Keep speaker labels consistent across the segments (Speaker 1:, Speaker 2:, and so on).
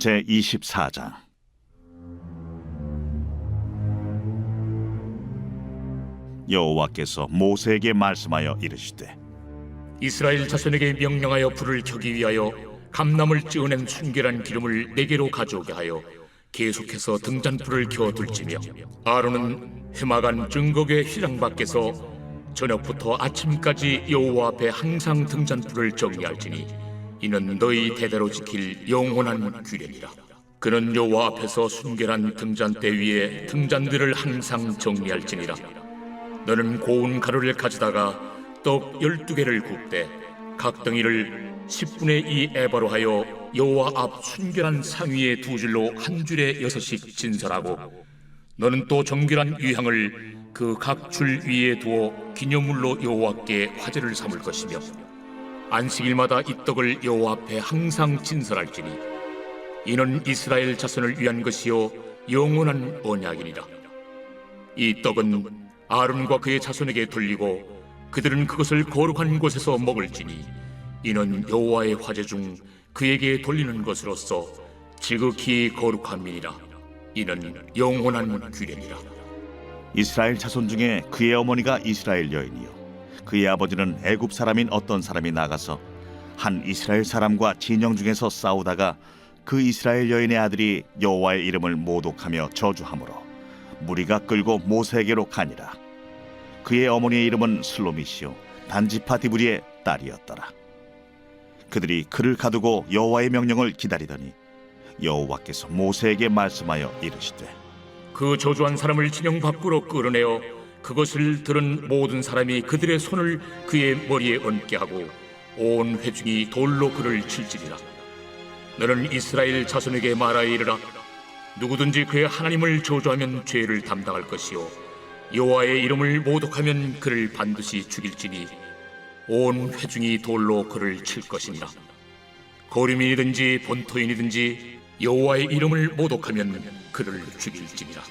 Speaker 1: 제24장. 여호와께서 모세에게 말씀하여 이르시되,
Speaker 2: 이스라엘 자손에게 명령하여 불을 켜기 위하여 감람을 찌어낸 순결한 기름을 네개로 가져오게 하여 계속해서 등잔불을 켜둘지며, 아론은 해마간 증거궤 휘장 밖에서 저녁부터 아침까지 여호와 앞에 항상 등잔불을 정리할지니 이는 너희 대대로 지킬 영원한 규례니라. 그는 여호와 앞에서 순결한 등잔대 위에 등잔들을 항상 정리할지니라. 너는 고운 가루를 가져다가 떡 12개를 굽되 각 덩이를 10분의 2 에바로 하여 여호와 앞 순결한 상 위에 두 줄로 한 줄에 6씩 진설하고, 너는 또 정결한 유향을 그 각 줄 위에 두어 기념물로 여호와께 화제를 삼을 것이며, 안식일마다 이 떡을 여호와 앞에 항상 진설할지니 이는 이스라엘 자손을 위한 것이요 영원한 언약이니라. 이 떡은 아론과 그의 자손에게 돌리고 그들은 그것을 거룩한 곳에서 먹을지니 이는 여호와의 화제 중 그에게 돌리는 것으로서 지극히 거룩함이니라. 이는 영원한 규례니라.
Speaker 1: 이스라엘 자손 중에 그의 어머니가 이스라엘 여인이요 그의 아버지는 애굽 사람인 어떤 사람이 나가서 한 이스라엘 사람과 진영 중에서 싸우다가 그 이스라엘 여인의 아들이 여호와의 이름을 모독하며 저주하므로 무리가 끌고 모세에게로 가니라. 그의 어머니의 이름은 슬로미시요 단지파 디브리의 딸이었더라. 그들이 그를 가두고 여호와의 명령을 기다리더니 여호와께서 모세에게 말씀하여 이르시되,
Speaker 2: 그 저주한 사람을 진영 밖으로 끌어내어 그것을 들은 모든 사람이 그들의 손을 그의 머리에 얹게 하고 온 회중이 돌로 그를 칠지니라. 너는 이스라엘 자손에게 말하여 이르라. 누구든지 그의 하나님을 저주하면 죄를 담당할 것이요 여호와의 이름을 모독하면 그를 반드시 죽일지니 온 회중이 돌로 그를 칠 것이니라. 거류민이든지 본토인이든지 여호와의 이름을 모독하면 그를 죽일지니라.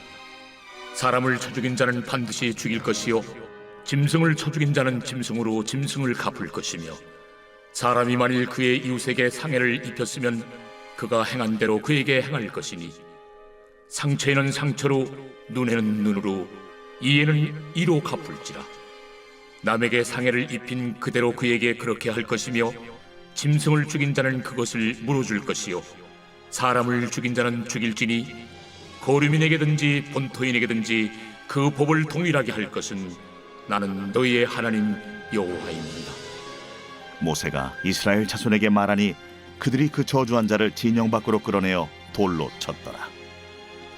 Speaker 2: 사람을 쳐 죽인 자는 반드시 죽일 것이요 짐승을 쳐 죽인 자는 짐승으로 짐승을 갚을 것이며, 사람이 만일 그의 이웃에게 상해를 입혔으면 그가 행한 대로 그에게 행할 것이니 상처에는 상처로 눈에는 눈으로 이에는 이로 갚을지라. 남에게 상해를 입힌 그대로 그에게 그렇게 할 것이며, 짐승을 죽인 자는 그것을 물어줄 것이요 사람을 죽인 자는 죽일지니 거류민에게든지 본토인에게든지 그 법을 동일하게 할 것은 나는 너희의 하나님 여호와입니다.
Speaker 1: 모세가 이스라엘 자손에게 말하니 그들이 그 저주한 자를 진영 밖으로 끌어내어 돌로 쳤더라.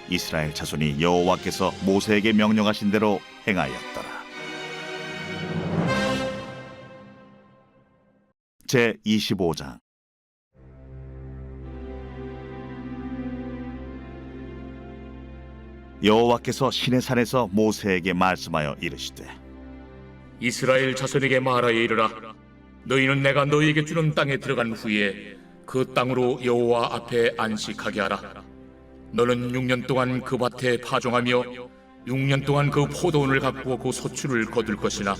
Speaker 1: 이스라엘 자손이 여호와께서 모세에게 명령하신 대로 행하였더라. 제25장. 여호와께서 시내산에서 모세에게 말씀하여 이르시되,
Speaker 2: 이스라엘 자손에게 말하여 이르라. 너희는 내가 너희에게 주는 땅에 들어간 후에 그 땅으로 여호와 앞에 안식하게 하라. 너는 6년 동안 그 밭에 파종하며 6년 동안 그 포도원을 가꾸어 그 소출을 거둘 것이나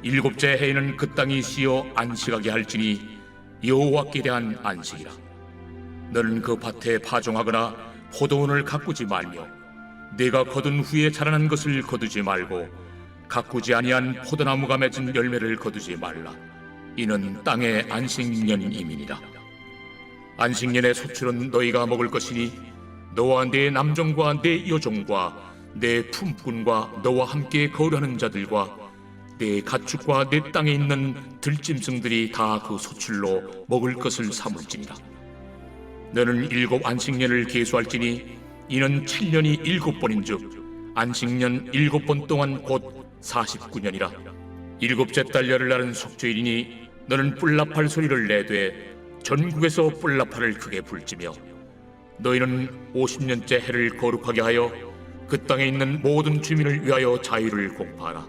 Speaker 2: 7째 해에는 그 땅이 쉬어 안식하게 할지니 여호와께 대한 안식이라. 너는 그 밭에 파종하거나 포도원을 가꾸지 말며 내가 거둔 후에 자라난 것을 거두지 말고 가꾸지 아니한 포도나무가 맺은 열매를 거두지 말라. 이는 땅의 안식년임이니라. 안식년의 소출은 너희가 먹을 것이니 너와 내 남종과 내 여종과 내 품꾼과 너와 함께 거류하는 자들과 내 가축과 내 땅에 있는 들짐승들이 다 그 소출로 먹을 것을 삼을지니라. 너는 7 안식년을 계수할지니 이는 7년이 7번인즉 안식년 7번 동안 곧 49년이라. 7째 달 열흘날은 속죄일이니 너는 뿔나팔 소리를 내되 전국에서 뿔나팔을 크게 불지며, 너희는 50년째 해를 거룩하게 하여 그 땅에 있는 모든 주민을 위하여 자유를 공포하라.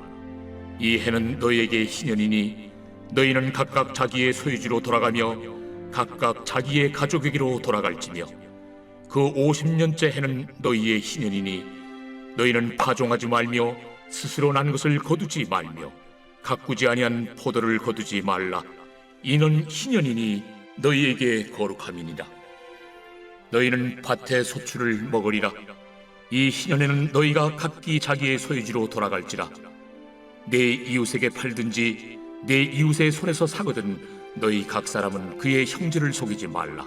Speaker 2: 이 해는 너희에게 희년이니 너희는 각각 자기의 소유지로 돌아가며 각각 자기의 가족에게로 돌아갈지며, 그 50년째 해는 너희의 희년이니 너희는 파종하지 말며 스스로 난 것을 거두지 말며 가꾸지 아니한 포도를 거두지 말라. 이는 희년이니 너희에게 거룩함이니라. 너희는 밭의 소출을 먹으리라. 이 희년에는 너희가 각기 자기의 소유지로 돌아갈지라. 내 이웃에게 팔든지 내 이웃의 손에서 사거든 너희 각 사람은 그의 형제를 속이지 말라.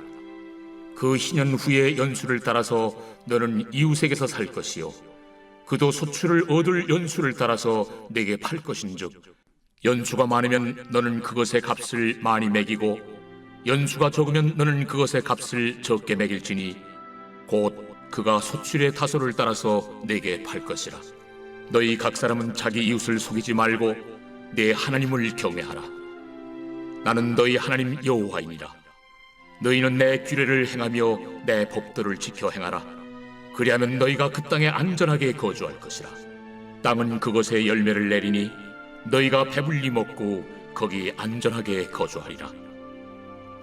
Speaker 2: 그 희년 후에 연수를 따라서 너는 이웃에게서 살 것이요 그도 소출을 얻을 연수를 따라서 내게 팔 것인즉 연수가 많으면 너는 그것의 값을 많이 매기고 연수가 적으면 너는 그것의 값을 적게 매길지니 곧 그가 소출의 다소를 따라서 내게 팔 것이라. 너희 각 사람은 자기 이웃을 속이지 말고 내 하나님을 경외하라. 나는 너희 하나님 여호와이니라. 너희는 내 규례를 행하며 내 법도를 지켜 행하라. 그리하면 너희가 그 땅에 안전하게 거주할 것이라. 땅은 그것의 열매를 내리니 너희가 배불리 먹고 거기 안전하게 거주하리라.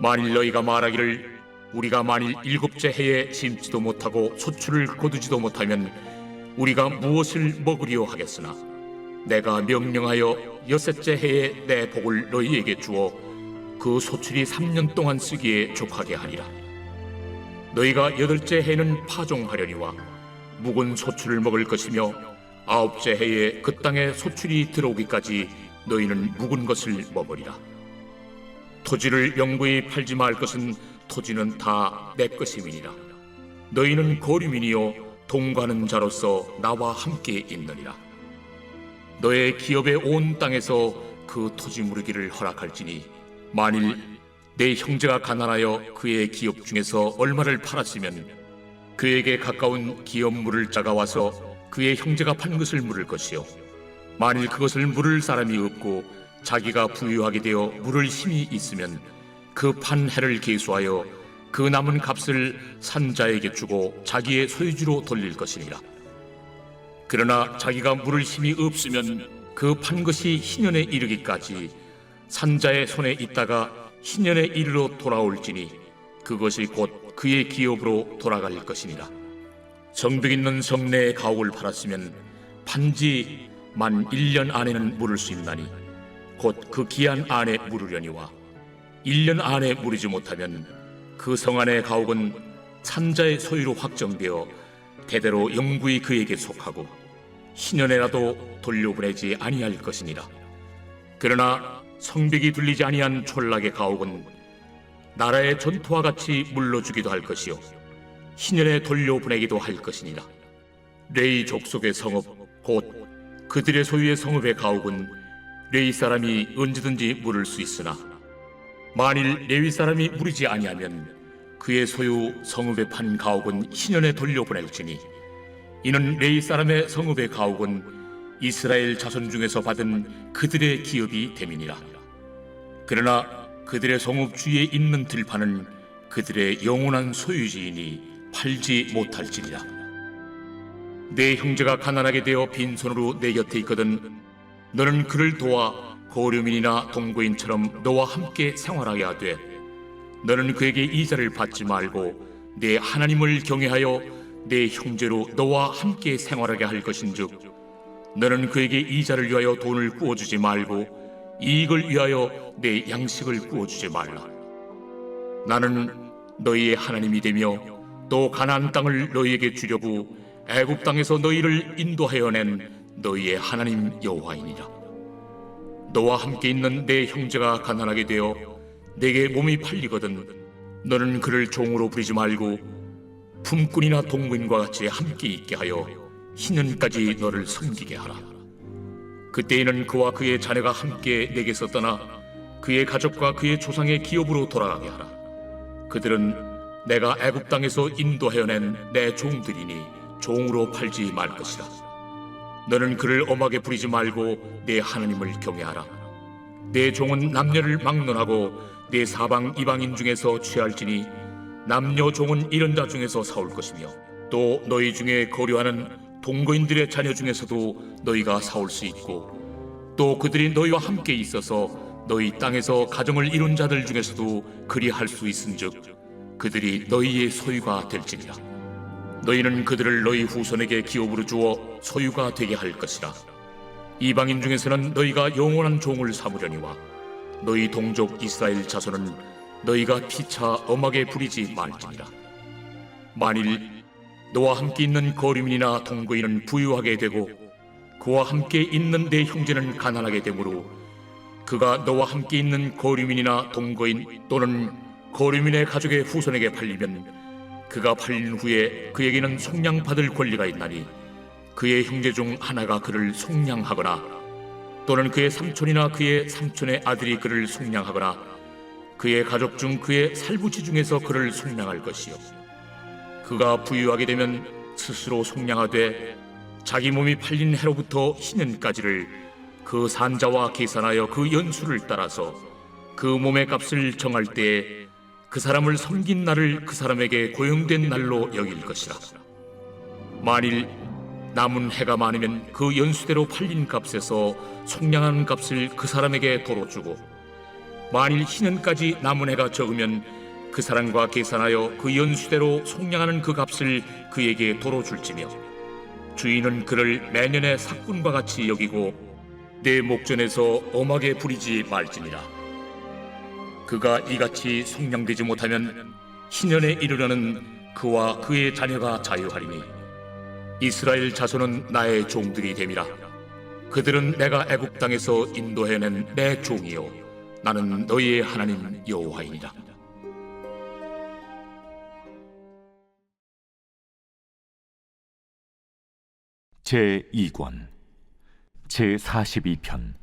Speaker 2: 만일 너희가 말하기를 우리가 만일 7째 해에 심지도 못하고 소출을 거두지도 못하면 우리가 무엇을 먹으리요 하겠으나 내가 명령하여 6째 해에 내 복을 너희에게 주어 그 소출이 3년 동안 쓰기에 족하게 하리라. 너희가 8째 해는 파종하려니와 묵은 소출을 먹을 것이며 9째 해에 그 땅에 소출이 들어오기까지 너희는 묵은 것을 먹으리라. 토지를 영구히 팔지 말 것은 토지는 다 내 것임이니라. 너희는 거류민이요 동거하는 자로서 나와 함께 있느니라. 너의 기업의 온 땅에서 그 토지 무르기를 허락할지니 만일 내 형제가 가난하여 그의 기업 중에서 얼마를 팔았으면 그에게 가까운 기업 물을 자가 와서 그의 형제가 판 것을 물을 것이요 만일 그것을 물을 사람이 없고 자기가 부유하게 되어 물을 힘이 있으면 그 판 해를 계수하여 그 남은 값을 산 자에게 주고 자기의 소유지로 돌릴 것이니라. 그러나 자기가 물을 힘이 없으면 그 판 것이 희년에 이르기까지 산 자의 손에 있다가 희년에 이르러 돌아올지니 그것이 곧 그의 기업으로 돌아갈 것이니라. 성벽 있는 성내의 가옥을 팔았으면 판지 만 1년 안에는 물을 수 있나니 곧 그 기한 안에 물으려니와 1년 안에 물이지 못하면 그 성 안의 가옥은 산자의 소유로 확정되어 대대로 영구히 그에게 속하고 희년에라도 돌려보내지 아니할 것이니라. 그러나 성벽이 둘리지 아니한 촌락의 가옥은 나라의 전토와 같이 물러주기도 할 것이요 희년에 돌려보내기도 할 것이니라. 레위 족속의 성읍 곧 그들의 소유의 성읍의 가옥은 레위 사람이 언제든지 물을 수 있으나 만일 레위 사람이 물이지 아니하면 그의 소유 성읍에 판 가옥은 희년에 돌려보낼지니 이는 레위 사람의 성읍의 가옥은 이스라엘 자손 중에서 받은 그들의 기업이 됨이니라. 그러나 그들의 성읍 주위에 있는 들판은 그들의 영원한 소유지이니 팔지 못할지니라. 내 형제가 가난하게 되어 빈손으로 내 곁에 있거든 너는 그를 도와 거류민이나 동거인처럼 너와 함께 생활하게 하되 너는 그에게 이자를 받지 말고 내 하나님을 경외하여 내 형제로 너와 함께 생활하게 할 것인즉 너는 그에게 이자를 위하여 돈을 구워주지 말고 이익을 위하여 내 양식을 구워주지 말라. 나는 너희의 하나님이 되며 또 가나안 땅을 너희에게 주려고 애굽 땅에서 너희를 인도하여 낸 너희의 하나님 여호와이니라. 너와 함께 있는 내 형제가 가난하게 되어 내게 몸이 팔리거든 너는 그를 종으로 부리지 말고 품꾼이나 동무인과 같이 함께 있게 하여 희년까지 너를 섬기게 하라. 그때에는 그와 그의 자녀가 함께 내게서 떠나 그의 가족과 그의 조상의 기업으로 돌아가게 하라. 그들은 내가 애굽 땅에서 인도하여 낸 내 종들이니 종으로 팔지 말 것이라. 너는 그를 엄하게 부리지 말고 내 하나님을 경외하라. 내 종은 남녀를 막론하고 내 사방 이방인 중에서 취할지니 남녀 종은 이런 자 중에서 사올 것이며 또 너희 중에 거류하는 동거인들의 자녀 중에서도 너희가 사올 수 있고 또 그들이 너희와 함께 있어서 너희 땅에서 가정을 이룬 자들 중에서도 그리할 수 있은즉 그들이 너희의 소유가 될지니라. 너희는 그들을 너희 후손에게 기업으로 주어 소유가 되게 할 것이라. 이방인 중에서는 너희가 영원한 종을 삼으려니와 너희 동족 이스라엘 자손은 너희가 피차 엄하게 부리지 말지니라. 만일 너와 함께 있는 거류민이나 동거인은 부유하게 되고 그와 함께 있는 내 형제는 가난하게 되므로 그가 너와 함께 있는 거류민이나 동거인 또는 거류민의 가족의 후손에게 팔리면 그가 팔린 후에 그에게는 속량받을 권리가 있나니 그의 형제 중 하나가 그를 속량하거나 또는 그의 삼촌이나 그의 삼촌의 아들이 그를 속량하거나 그의 가족 중 그의 살부치 중에서 그를 속량할 것이요 그가 부유하게 되면 스스로 속량하되 자기 몸이 팔린 해로부터 희년까지를 그 산자와 계산하여 그 연수를 따라서 그 몸의 값을 정할 때에 그 사람을 섬긴 날을 그 사람에게 고용된 날로 여길 것이라. 만일 남은 해가 많으면 그 연수대로 팔린 값에서 속량하는 값을 그 사람에게 도로 주고 만일 희년까지 남은 해가 적으면 그 사람과 계산하여 그 연수대로 속량하는 그 값을 그에게 도로 줄지며 주인은 그를 매년의 삭군과 같이 여기고 내 목전에서 엄하게 부리지 말지니라. 그가 이같이 속량되지 못하면 희년에 이르려는 그와 그의 자녀가 자유하리니 이스라엘 자손은 나의 종들이 됨이라. 그들은 내가 애굽 땅에서 인도해낸 내 종이요 나는 너희의 하나님 여호와이니라.
Speaker 3: 제2권 제42편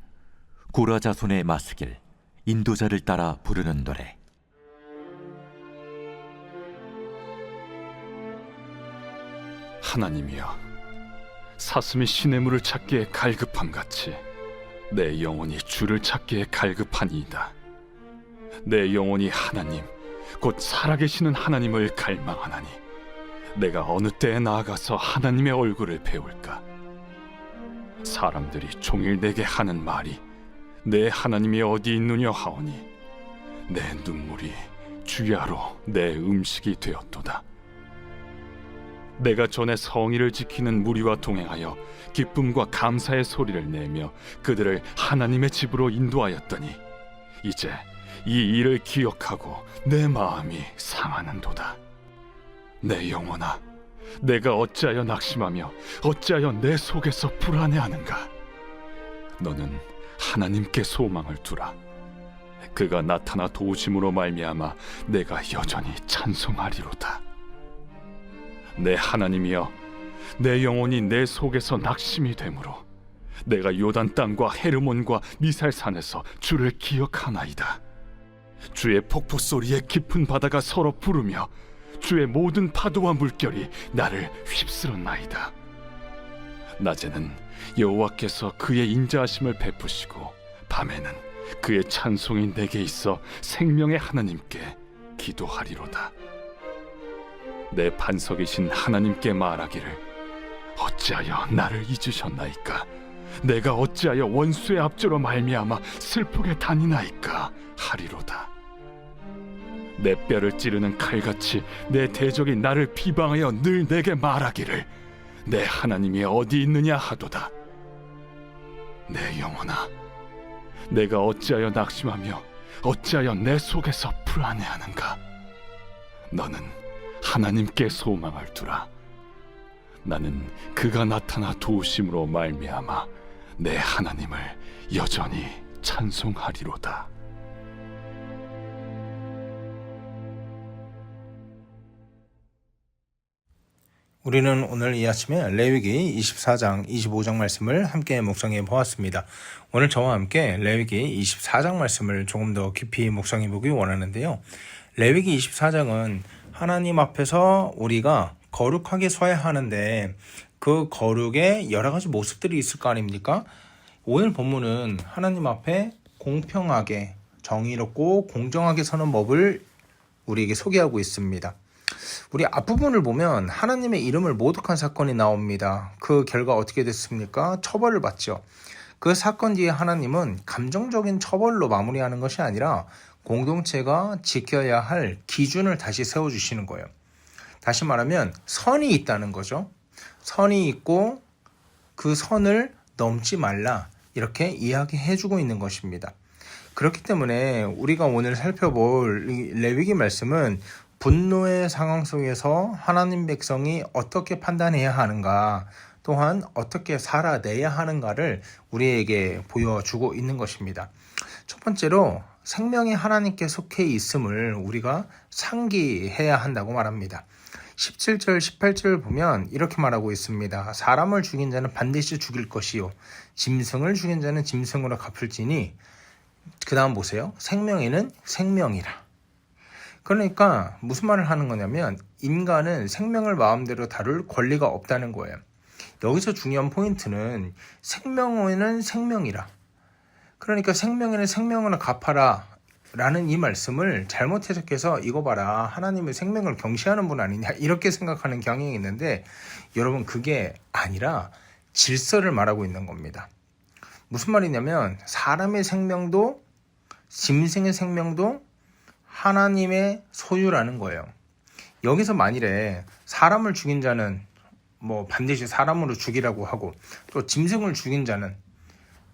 Speaker 3: 고라 자손의 마스길 인도자를 따라 부르는 노래.
Speaker 4: 하나님이여, 사슴이 시냇물을 찾기에 갈급함같이 내 영혼이 주를 찾기에 갈급하니이다. 내 영혼이 하나님 곧 살아계시는 하나님을 갈망하나니 내가 어느 때에 나아가서 하나님의 얼굴을 배울까? 사람들이 종일 내게 하는 말이 내 하나님이 어디 있느냐 하오니 내 눈물이 주야로 내 음식이 되었도다. 내가 전에 성의를 지키는 무리와 동행하여 기쁨과 감사의 소리를 내며 그들을 하나님의 집으로 인도하였더니 이제 이 일을 기억하고 내 마음이 상하는도다. 내 영혼아, 내가 어찌하여 낙심하며 어찌하여 내 속에서 불안해하는가? 너는 하나님께 소망을 두라. 그가 나타나 도우심으로 말미암아 내가 여전히 찬송하리로다. 내 하나님이여, 내 영혼이 내 속에서 낙심이 되므로 내가 요단 땅과 헤르몬과 미살산에서 주를 기억하나이다. 주의 폭포 소리에 깊은 바다가 서로 부르며 주의 모든 파도와 물결이 나를 휩쓸었나이다. 낮에는 여호와께서 그의 인자하심을 베푸시고 밤에는 그의 찬송이 내게 있어 생명의 하나님께 기도하리로다. 내 반석이신 하나님께 말하기를 어찌하여 나를 잊으셨나이까? 내가 어찌하여 원수의 압제로 말미암아 슬프게 다니나이까 하리로다. 내 뼈를 찌르는 칼같이 내 대적이 나를 비방하여 늘 내게 말하기를 내 하나님이 어디 있느냐 하도다. 내 영혼아, 내가 어찌하여 낙심하며 어찌하여 내 속에서 불안해하는가? 너는 하나님께 소망을 두라. 나는 그가 나타나 도우심으로 말미암아 내 하나님을 여전히 찬송하리로다.
Speaker 5: 우리는 오늘 이 아침에 레위기 24장, 25장 말씀을 함께 묵상해 보았습니다. 오늘 저와 함께 레위기 24장 말씀을 조금 더 깊이 묵상해 보기 원하는데요. 레위기 24장은 하나님 앞에서 우리가 거룩하게 서야 하는데 그 거룩에 여러 가지 모습들이 있을 거 아닙니까? 오늘 본문은 하나님 앞에 공평하게, 정의롭고 공정하게 서는 법을 우리에게 소개하고 있습니다. 우리 앞부분을 보면 하나님의 이름을 모독한 사건이 나옵니다. 그 결과 어떻게 됐습니까? 처벌을 받죠. 그 사건 뒤에 하나님은 감정적인 처벌로 마무리하는 것이 아니라 공동체가 지켜야 할 기준을 다시 세워주시는 거예요. 다시 말하면 선이 있다는 거죠. 선이 있고 그 선을 넘지 말라, 이렇게 이야기해주고 있는 것입니다. 그렇기 때문에 우리가 오늘 살펴볼 이 레위기 말씀은 분노의 상황 속에서 하나님 백성이 어떻게 판단해야 하는가, 또한 어떻게 살아내야 하는가를 우리에게 보여주고 있는 것입니다. 첫 번째로 생명이 하나님께 속해 있음을 우리가 상기해야 한다고 말합니다. 17절, 18절 보면 이렇게 말하고 있습니다. 사람을 죽인 자는 반드시 죽일 것이요 짐승을 죽인 자는 짐승으로 갚을지니, 그 다음 보세요. 생명에는 생명이라. 그러니까 무슨 말을 하는 거냐면 인간은 생명을 마음대로 다룰 권리가 없다는 거예요. 여기서 중요한 포인트는 생명에는 생명이라. 그러니까 생명에는 생명으로 갚아라 라는 이 말씀을 잘못 해석해서 이거 봐라, 하나님의 생명을 경시하는 분 아니냐 이렇게 생각하는 경향이 있는데, 여러분 그게 아니라 질서를 말하고 있는 겁니다. 무슨 말이냐면 사람의 생명도 짐승의 생명도 하나님의 소유라는 거예요. 여기서 만일에 사람을 죽인 자는 뭐 반드시 사람으로 죽이라고 하고, 또 짐승을 죽인 자는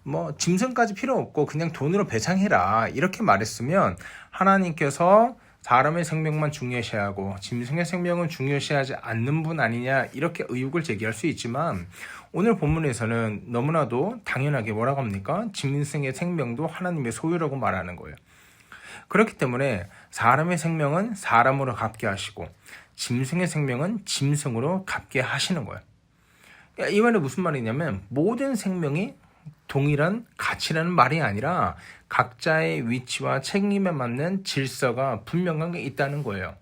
Speaker 5: 뭐 짐승까지 필요 없고 그냥 돈으로 배상해라 이렇게 말했으면 하나님께서 사람의 생명만 중요시하고 짐승의 생명은 중요시하지 않는 분 아니냐 이렇게 의혹을 제기할 수 있지만, 오늘 본문에서는 너무나도 당연하게 뭐라고 합니까? 짐승의 생명도 하나님의 소유라고 말하는 거예요. 그렇기 때문에 사람의 생명은 사람으로 갚게 하시고 짐승의 생명은 짐승으로 갚게 하시는 거예요. 이 말은 무슨 말이냐면 모든 생명이 동일한 가치라는 말이 아니라 각자의 위치와 책임에 맞는 질서가 분명하게 있다는 거예요.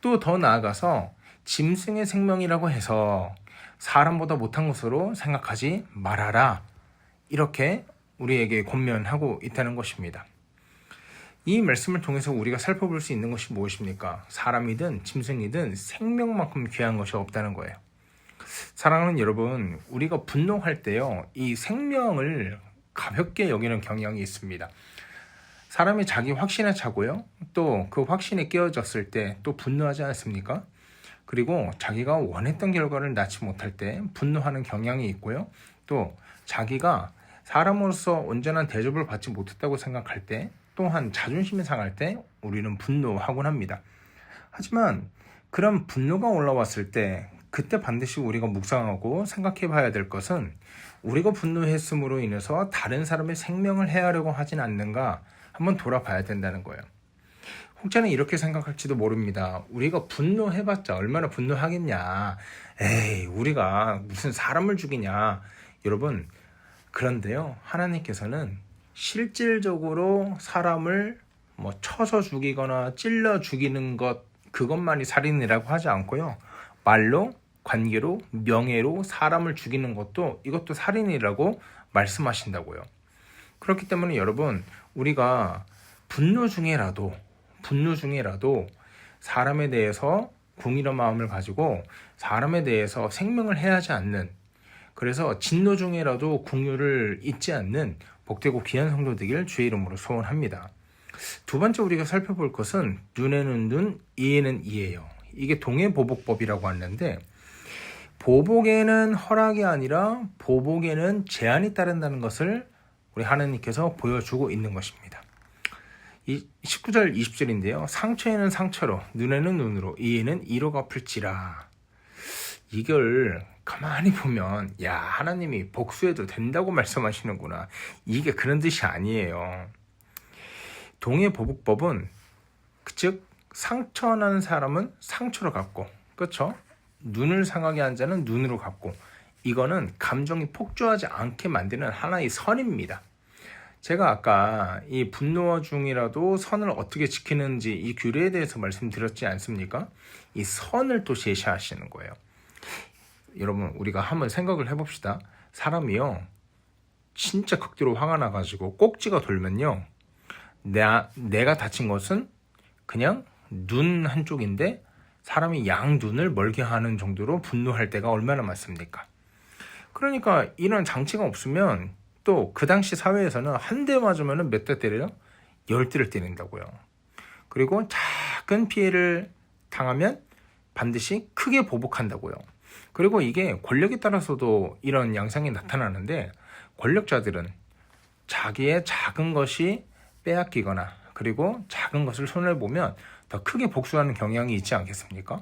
Speaker 5: 또 더 나아가서 짐승의 생명이라고 해서 사람보다 못한 것으로 생각하지 말아라, 이렇게 우리에게 권면하고 있다는 것입니다. 이 말씀을 통해서 우리가 살펴볼 수 있는 것이 무엇입니까? 사람이든 짐승이든 생명만큼 귀한 것이 없다는 거예요. 사랑하는 여러분, 우리가 분노할 때요, 이 생명을 가볍게 여기는 경향이 있습니다. 사람이 자기 확신에 차고요, 또 그 확신이 깨어졌을 때 또 분노하지 않습니까? 그리고 자기가 원했던 결과를 낳지 못할 때 분노하는 경향이 있고요, 또 자기가 사람으로서 온전한 대접을 받지 못했다고 생각할 때, 또한 자존심이 상할 때 우리는 분노하곤 합니다. 하지만 그런 분노가 올라왔을 때 그때 반드시 우리가 묵상하고 생각해 봐야 될 것은, 우리가 분노했음으로 인해서 다른 사람의 생명을 해하려고 하진 않는가 한번 돌아봐야 된다는 거예요. 혹자는 이렇게 생각할지도 모릅니다. 우리가 분노해봤자 얼마나 분노하겠냐, 에이 우리가 무슨 사람을 죽이냐. 여러분, 그런데요, 하나님께서는 실질적으로 사람을 뭐 쳐서 죽이거나 찔러 죽이는 것, 그것만이 살인이라고 하지 않고요, 말로, 관계로, 명예로 사람을 죽이는 것도, 이것도 살인이라고 말씀하신다고요. 그렇기 때문에 여러분, 우리가 분노 중에라도 사람에 대해서 공의로운 마음을 가지고 사람에 대해서 생명을 해하지 않는, 그래서 진노 중에라도 긍휼을 잊지 않는 복되고 귀한 성도 되길 주의 이름으로 소원합니다. 두 번째 우리가 살펴볼 것은 눈에는 눈, 이에는 이예요. 이게 동해보복법이라고 하는데, 보복에는 허락이 아니라 보복에는 제한이 따른다는 것을 우리 하나님께서 보여주고 있는 것입니다. 이 19절 20절인데요. 상처에는 상처로, 눈에는 눈으로, 이에는 이로 갚을지라. 이걸 가만히 보면, 야, 하나님이 복수해도 된다고 말씀하시는구나, 이게 그런 뜻이 아니에요. 동해보복법은 즉 상처난 사람은 상처로 갚고, 그렇죠? 눈을 상하게 한 자는 눈으로 갚고, 이거는 감정이 폭주하지 않게 만드는 하나의 선입니다. 제가 아까 이 분노 중이라도 선을 어떻게 지키는지 이 규례에 대해서 말씀드렸지 않습니까? 이 선을 또 제시하시는 거예요. 여러분, 우리가 한번 생각을 해봅시다. 사람이요, 진짜 극도로 화가 나가지고 꼭지가 돌면요, 내가 다친 것은 그냥 눈 한쪽인데 사람이 양 눈을 멀게 하는 정도로 분노할 때가 얼마나 많습니까? 그러니까 이런 장치가 없으면 또 그 당시 사회에서는 한 대 맞으면 몇 대 때려요? 10대를 때린다고요. 그리고 작은 피해를 당하면 반드시 크게 보복한다고요. 그리고 이게 권력에 따라서도 이런 양상이 나타나는데, 권력자들은 자기의 작은 것이 빼앗기거나 그리고 작은 것을 손해보면 더 크게 복수하는 경향이 있지 않겠습니까?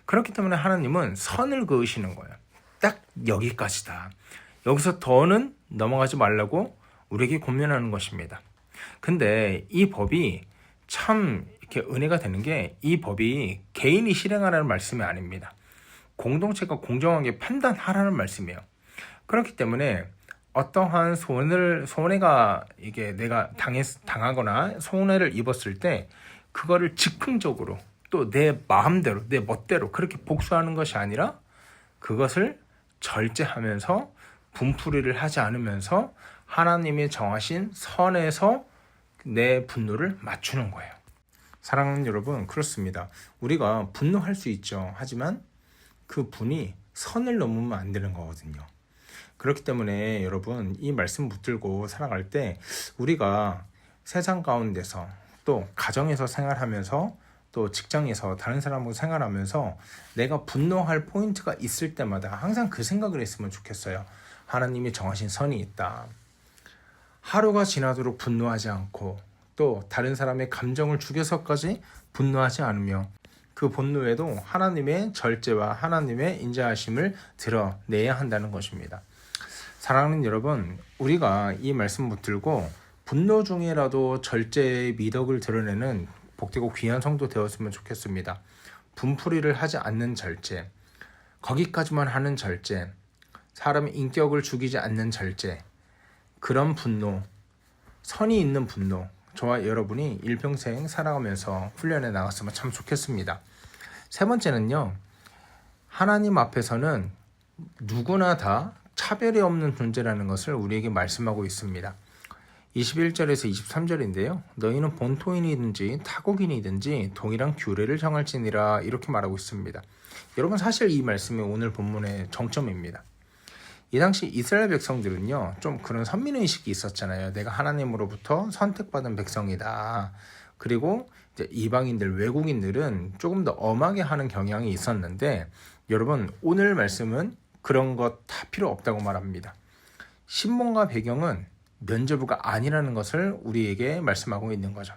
Speaker 5: 그렇기 때문에 하나님은 선을 그으시는 거예요. 딱 여기까지다. 여기서 더는 넘어가지 말라고 우리에게 권면하는 것입니다. 근데 이 법이 참 이렇게 은혜가 되는 게 이 법이 개인이 실행하라는 말씀이 아닙니다. 공동체가 공정하게 판단하라는 말씀이에요. 그렇기 때문에 어떠한 손해가 이게 내가 당하거나 손해를 입었을 때 그거를 즉흥적으로 또 내 마음대로 내 멋대로 그렇게 복수하는 것이 아니라 그것을 절제하면서 분풀이를 하지 않으면서 하나님이 정하신 선에서 내 분노를 맞추는 거예요. 사랑하는 여러분, 그렇습니다. 우리가 분노할 수 있죠. 하지만 그 분이 선을 넘으면 안 되는 거거든요. 그렇기 때문에 여러분, 이 말씀 붙들고 살아갈 때 우리가 세상 가운데서 또 가정에서 생활하면서 또 직장에서 다른 사람하고 생활하면서 내가 분노할 포인트가 있을 때마다 항상 그 생각을 했으면 좋겠어요. 하나님이 정하신 선이 있다. 하루가 지나도록 분노하지 않고 또 다른 사람의 감정을 죽여서까지 분노하지 않으며 그 분노에도 하나님의 절제와 하나님의 인자하심을 드러내야 한다는 것입니다. 사랑하는 여러분, 우리가 이 말씀 붙들고 분노 중에라도 절제의 미덕을 드러내는 복되고 귀한 성도 되었으면 좋겠습니다. 분풀이를 하지 않는 절제, 거기까지만 하는 절제, 사람의 인격을 죽이지 않는 절제, 그런 분노, 선이 있는 분노, 저와 여러분이 일평생 살아가면서 훈련해 나갔으면 참 좋겠습니다. 세 번째는요, 하나님 앞에서는 누구나 다 차별이 없는 존재라는 것을 우리에게 말씀하고 있습니다. 21절에서 23절인데요. 너희는 본토인이든지 타국인이든지 동일한 규례를 정할지니라 이렇게 말하고 있습니다. 여러분, 사실 이 말씀이 오늘 본문의 정점입니다. 이 당시 이스라엘 백성들은요, 좀 그런 선민의식이 있었잖아요. 내가 하나님으로부터 선택받은 백성이다. 그리고 이제 이방인들, 외국인들은 조금 더 엄하게 하는 경향이 있었는데, 여러분, 오늘 말씀은 그런 것 다 필요 없다고 말합니다. 신분과 배경은 면죄부가 아니라는 것을 우리에게 말씀하고 있는 거죠.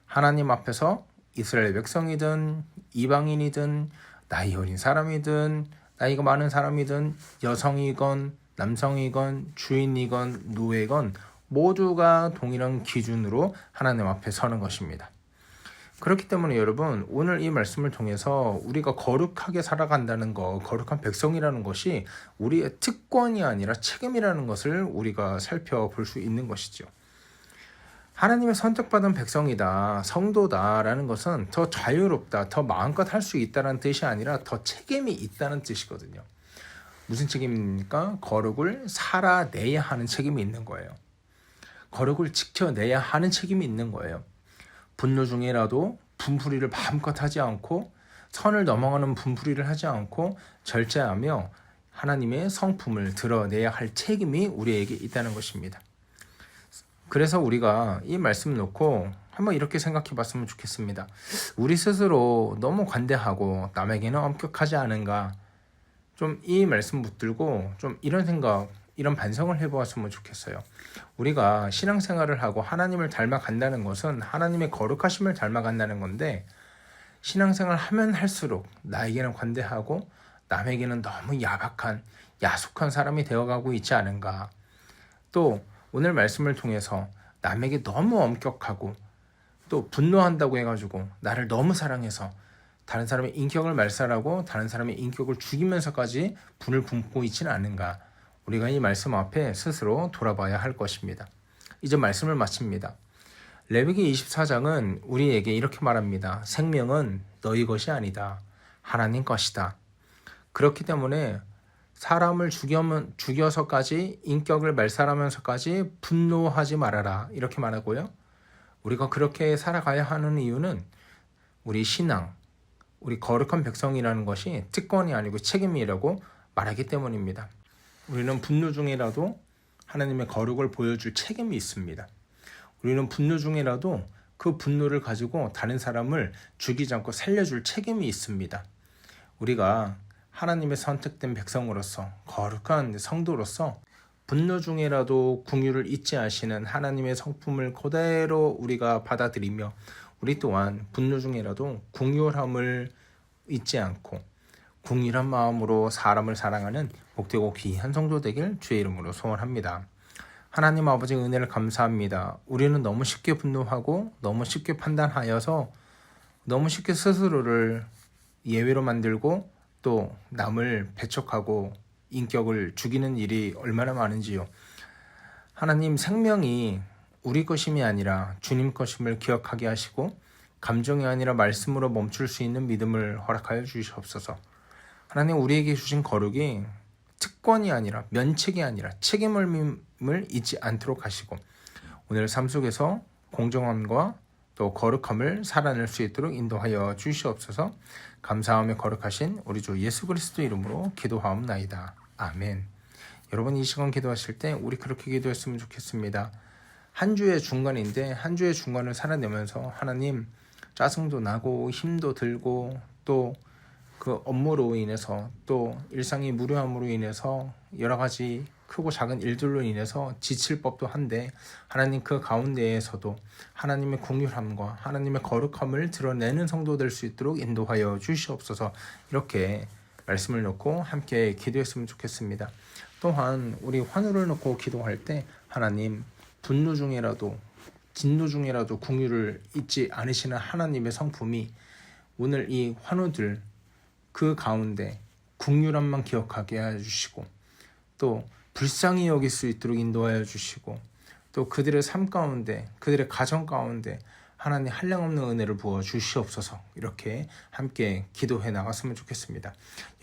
Speaker 5: 하나님 앞에서 이스라엘 백성이든 이방인이든 나이 어린 사람이든 나이가 많은 사람이든 여성이건 남성이건 주인이건 노예건 모두가 동일한 기준으로 하나님 앞에 서는 것입니다. 그렇기 때문에 여러분, 오늘 이 말씀을 통해서 우리가 거룩하게 살아간다는 것, 거룩한 백성이라는 것이 우리의 특권이 아니라 책임이라는 것을 우리가 살펴볼 수 있는 것이죠. 하나님의 선택받은 백성이다, 성도다라는 것은 더 자유롭다, 더 마음껏 할 수 있다는 뜻이 아니라 더 책임이 있다는 뜻이거든요. 무슨 책임입니까? 거룩을 살아내야 하는 책임이 있는 거예요. 거룩을 지켜내야 하는 책임이 있는 거예요. 분노 중에라도 분풀이를 마음껏 하지 않고 선을 넘어가는 분풀이를 하지 않고 절제하며 하나님의 성품을 드러내야 할 책임이 우리에게 있다는 것입니다. 그래서 우리가 이 말씀 놓고 한번 이렇게 생각해 봤으면 좋겠습니다. 우리 스스로 너무 관대하고 남에게는 엄격하지 않은가? 좀 이 말씀 붙들고 좀 이런 생각, 이런 반성을 해보았으면 좋겠어요. 우리가 신앙생활을 하고 하나님을 닮아간다는 것은 하나님의 거룩하심을 닮아간다는 건데, 신앙생활 하면 할수록 나에게는 관대하고 남에게는 너무 야박한, 야속한 사람이 되어가고 있지 않은가. 또 오늘 말씀을 통해서 남에게 너무 엄격하고 또 분노한다고 해가지고 나를 너무 사랑해서 다른 사람의 인격을 말살하고 다른 사람의 인격을 죽이면서까지 분을 품고 있지는 않은가. 우리가 이 말씀 앞에 스스로 돌아봐야 할 것입니다. 이제 말씀을 마칩니다. 레위기 24장은 우리에게 이렇게 말합니다. 생명은 너희 것이 아니다. 하나님 것이다. 그렇기 때문에 사람을 죽여서까지 인격을 말살하면서까지 분노하지 말아라. 이렇게 말하고요. 우리가 그렇게 살아가야 하는 이유는 우리 신앙, 우리 거룩한 백성이라는 것이 특권이 아니고 책임이라고 말하기 때문입니다. 우리는 분노 중에라도 하나님의 거룩을 보여줄 책임이 있습니다. 우리는 분노 중에라도 그 분노를 가지고 다른 사람을 죽이지 않고 살려줄 책임이 있습니다. 우리가 하나님의 선택된 백성으로서 거룩한 성도로서 분노 중에라도 긍휼을 잊지 않으시는 하나님의 성품을 그대로 우리가 받아들이며 우리 또한 분노 중에라도 궁휼함을 잊지 않고 궁휼한 마음으로 사람을 사랑하는 복되고 귀한 성도 되길 주의 이름으로 소원합니다. 하나님 아버지 은혜를 감사합니다. 우리는 너무 쉽게 분노하고 너무 쉽게 판단하여서 너무 쉽게 스스로를 예외로 만들고 또 남을 배척하고 인격을 죽이는 일이 얼마나 많은지요. 하나님, 생명이 우리 것임이 아니라 주님 것임을 기억하게 하시고 감정이 아니라 말씀으로 멈출 수 있는 믿음을 허락하여 주시옵소서. 하나님, 우리에게 주신 거룩이 특권이 아니라 면책이 아니라 책임을 잊지 않도록 하시고 오늘 삶 속에서 공정함과 또 거룩함을 살아낼 수 있도록 인도하여 주시옵소서. 감사하며 거룩하신 우리 주 예수 그리스도 이름으로 기도하옵나이다. 아멘. 여러분, 이 시간 기도하실 때 우리 그렇게 기도했으면 좋겠습니다. 한 주의 중간인데 한 주의 중간을 살아내면서 하나님, 짜증도 나고 힘도 들고 또 그 업무로 인해서 또 일상의 무료함으로 인해서 여러 가지 크고 작은 일들로 인해서 지칠 법도 한데 하나님, 그 가운데에서도 하나님의 긍휼함과 하나님의 거룩함을 드러내는 성도 될 수 있도록 인도하여 주시옵소서. 이렇게 말씀을 놓고 함께 기도했으면 좋겠습니다. 또한 우리 환우를 놓고 기도할 때 하나님, 분노 중에라도 진노 중에라도 긍휼을 잊지 않으시는 하나님의 성품이 오늘 이 환우들 그 가운데 긍휼함만 기억하게 해주시고 또 불쌍히 여길 수 있도록 인도하여 주시고 또 그들의 삶 가운데 그들의 가정 가운데 하나님 한량없는 은혜를 부어 주시옵소서. 이렇게 함께 기도해 나갔으면 좋겠습니다.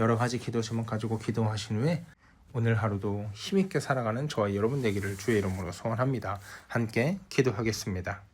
Speaker 5: 여러 가지 기도 제목 가지고 기도하신 후에 오늘 하루도 힘있게 살아가는 저와 여러분 되기를 주의 이름으로 소원합니다. 함께 기도하겠습니다.